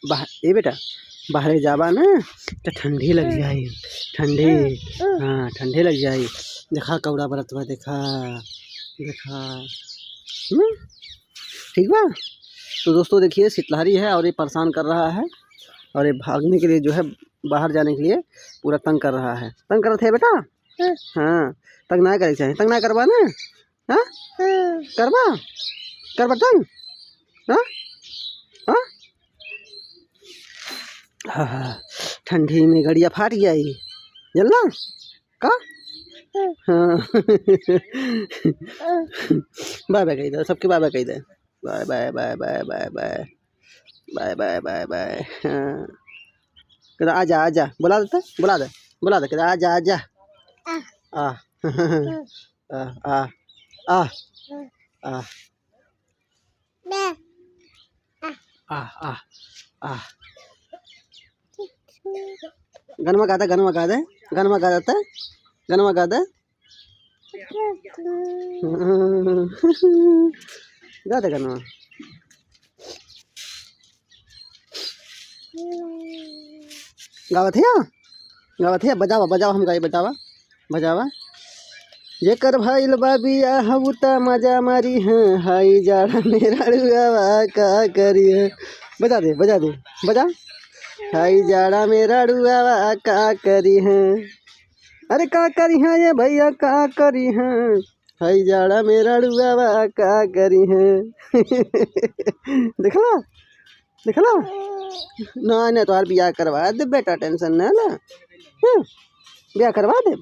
बाहर ए बेटा बाहर जाबा ना तो ठंडी लग जाए ठंडी। हाँ ठंडी लग जाए। देखा कौड़ा बरत बा देखा देखा ठीक बा। तो दोस्तों देखिए शीतलहरी है और ये परेशान कर रहा है और ये भागने के लिए जो है बाहर जाने के लिए पूरा तंग कर रहा है। तंग करते है बेटा। हाँ तंग ना करे चाहिए। तंग ना करवा ना। हाँ करवा करवा तंग। हाँ हाँ हाँ ठंडी में गड़िया फाट गई जल्ला का। हाँ बाय बाय कही दे सबके बाय बाय कही दे। Bye bye bye bye bye bye bye bye bye bye. हाँ कहता आजा आजा बुला दे बुला दे कहता आजा आजा आ आ आ आ आ आ आ गनमा गा दे गनमा गा दे गनमा गा देता गनमा गा दे गा दे गनमा। गावत है बजावा बजावा हम गाई बजावा बजावा। जेकर भइल बाबिया हऊ त मजा मारी है हाई जाड़ा मेरा रुआवा का करी है। बजा दे बजा हाई जाड़ा मेरा रुआवा का करी है। अरे का करी है ये भैया का करी है हाई जाड़ा मेरा रुआवा का करी है। देखला ना ना तो बियाह करवा दे बेटा टेंशन ना ला। ब्याह करवा दे।